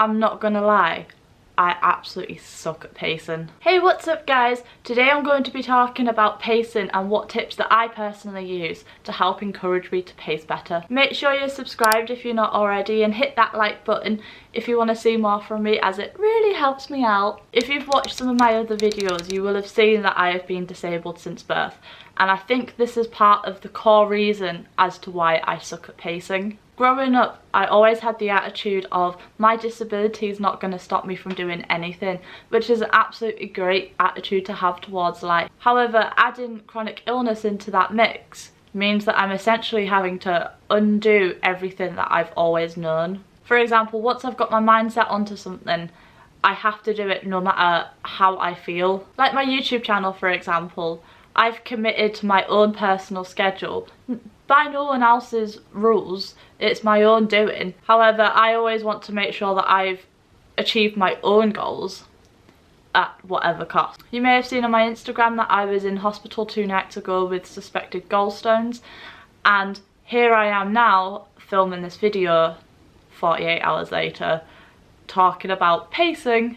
I'm not gonna lie, I absolutely suck at pacing. Hey, what's up guys? Today I'm going to be talking about pacing and what tips that I personally use to help encourage me to pace better. Make sure you're subscribed if you're not already and hit that like button if you want to see more from me, as it really helps me out. If you've watched some of my other videos, you will have seen that I have been disabled since birth, and I think this is part of the core reason as to why I suck at pacing. Growing up, I always had the attitude of my disability is not going to stop me from doing anything, which is an absolutely great attitude to have towards life. However, adding chronic illness into that mix means that I'm essentially having to undo everything that I've always known. For example, once I've got my mind set onto something, I have to do it no matter how I feel. Like my YouTube channel, for example, I've committed to my own personal schedule. By no one else's rules, it's my own doing. However, I always want to make sure that I've achieved my own goals at whatever cost. You may have seen on my Instagram that I was in hospital 2 nights ago with suspected gallstones, and here I am now filming this video 48 hours later talking about pacing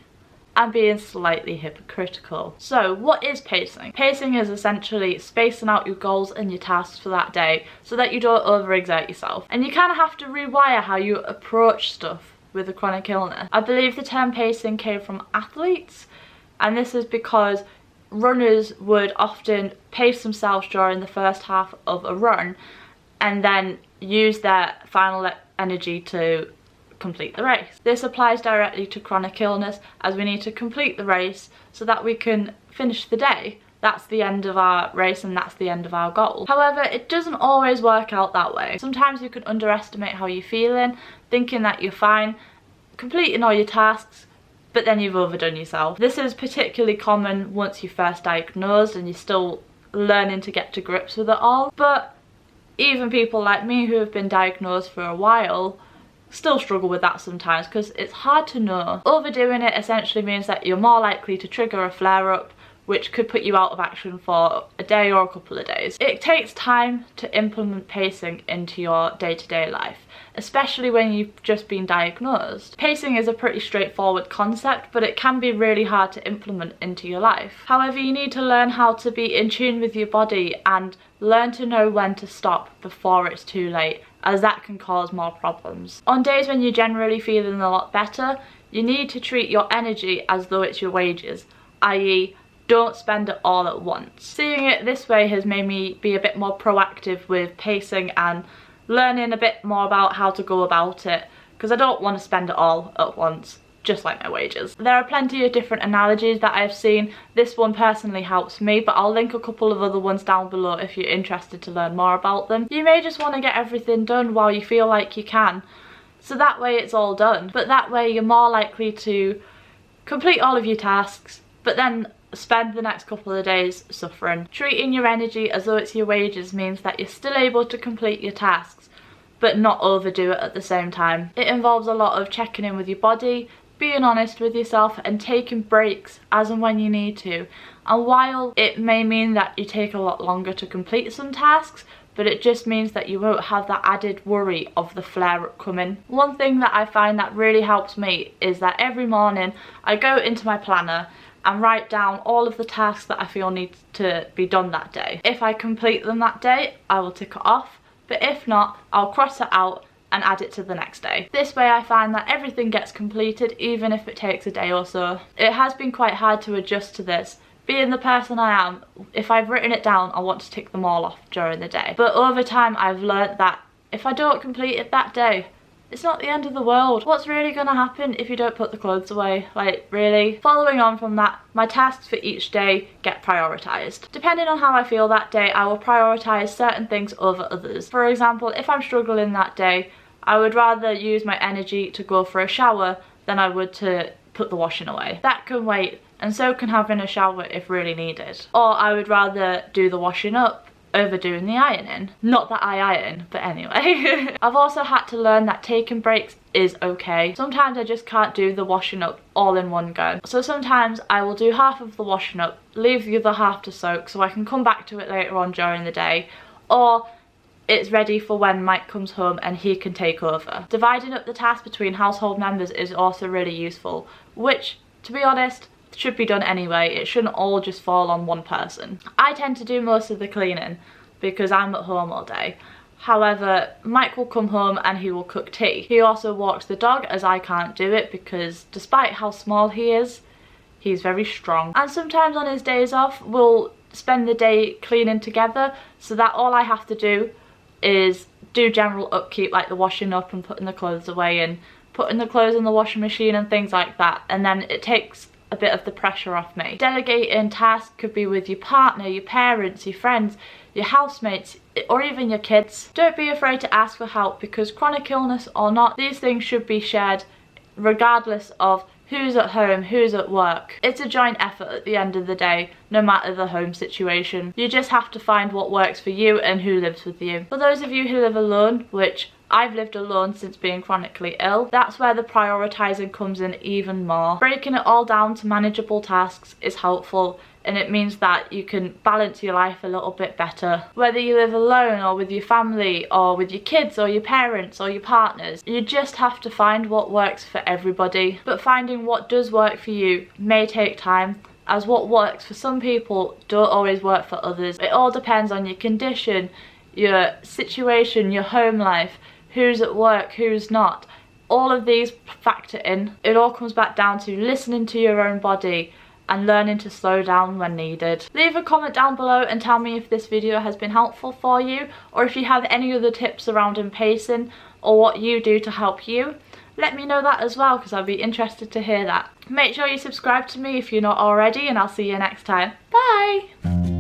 and being slightly hypocritical. So what is pacing? Pacing is essentially spacing out your goals and your tasks for that day so that you don't overexert yourself. And you kind of have to rewire how you approach stuff with a chronic illness. I believe the term pacing came from athletes, and this is because runners would often pace themselves during the first half of a run and then use their final energy to complete the race. This applies directly to chronic illness, as we need to complete the race so that we can finish the day. That's the end of our race and that's the end of our goal. However, it doesn't always work out that way. Sometimes you can underestimate how you're feeling, thinking that you're fine, completing all your tasks, but then you've overdone yourself. This is particularly common once you're first diagnosed and you're still learning to get to grips with it all. But even people like me who have been diagnosed for a while still struggle with that sometimes, because it's hard to know. Overdoing it essentially means that you're more likely to trigger a flare-up, which could put you out of action for a day or a couple of days. It takes time to implement pacing into your day-to-day life, especially when you've just been diagnosed. Pacing is a pretty straightforward concept, but it can be really hard to implement into your life. However, you need to learn how to be in tune with your body and learn to know when to stop before it's too late, as that can cause more problems. On days when you're generally feeling a lot better, you need to treat your energy as though it's your wages, i.e. don't spend it all at once. Seeing it this way has made me be a bit more proactive with pacing and learning a bit more about how to go about it, because I don't want to spend it all at once, just like my wages. There are plenty of different analogies that I've seen. This one personally helps me, but I'll link a couple of other ones down below if you're interested to learn more about them. You may just want to get everything done while you feel like you can, so that way it's all done. But that way you're more likely to complete all of your tasks, but then spend the next couple of days suffering. Treating your energy as though it's your wages means that you're still able to complete your tasks, but not overdo it at the same time. It involves a lot of checking in with your body, being honest with yourself, and taking breaks as and when you need to. And while it may mean that you take a lot longer to complete some tasks, but it just means that you won't have that added worry of the flare-up coming. One thing that I find that really helps me is that every morning I go into my planner and write down all of the tasks that I feel need to be done that day. If I complete them that day, I will tick it off, but if not, I'll cross it out and add it to the next day. This way I find that everything gets completed, even if it takes a day or so. It has been quite hard to adjust to this. Being the person I am, if I've written it down, I want to tick them all off during the day. But over time I've learnt that if I don't complete it that day, it's not the end of the world. What's really gonna happen if you don't put the clothes away? Like, really? Following on from that, my tasks for each day get prioritised. Depending on how I feel that day, I will prioritise certain things over others. For example, if I'm struggling that day, I would rather use my energy to go for a shower than I would to put the washing away. That can wait, and so can having a shower if really needed. Or I would rather do the washing up over doing the ironing. Not that I iron, but anyway. I've also had to learn that taking breaks is okay. Sometimes I just can't do the washing up all in one go. So sometimes I will do half of the washing up, leave the other half to soak so I can come back to it later on during the day. Or it's ready for when Mike comes home and he can take over. Dividing up the task between household members is also really useful, which, to be honest, should be done anyway. It shouldn't all just fall on one person. I tend to do most of the cleaning because I'm at home all day. However, Mike will come home and he will cook tea. He also walks the dog, as I can't do it because despite how small he is, he's very strong. And sometimes on his days off, we'll spend the day cleaning together, so that all I have to do is do general upkeep, like the washing up and putting the clothes away and putting the clothes in the washing machine and things like that, and then it takes a bit of the pressure off me. Delegating tasks could be with your partner, your parents, your friends, your housemates, or even your kids. Don't be afraid to ask for help, because chronic illness or not, these things should be shared regardless of who's at home, who's at work. It's a joint effort at the end of the day, no matter the home situation. You just have to find what works for you and who lives with you. For those of you who live alone, which I've lived alone since being chronically ill, that's where the prioritising comes in even more. Breaking it all down to manageable tasks is helpful, and it means that you can balance your life a little bit better. Whether you live alone or with your family or with your kids or your parents or your partners, you just have to find what works for everybody. But finding what does work for you may take time, as what works for some people don't always work for others. It all depends on your condition, your situation, your home life, who's at work, who's not. All of these factor in. It all comes back down to listening to your own body and learning to slow down when needed. Leave a comment down below and tell me if this video has been helpful for you, or if you have any other tips surrounding pacing or what you do to help you. Let me know that as well, because I'd be interested to hear that. Make sure you subscribe to me if you're not already, and I'll see you next time. Bye!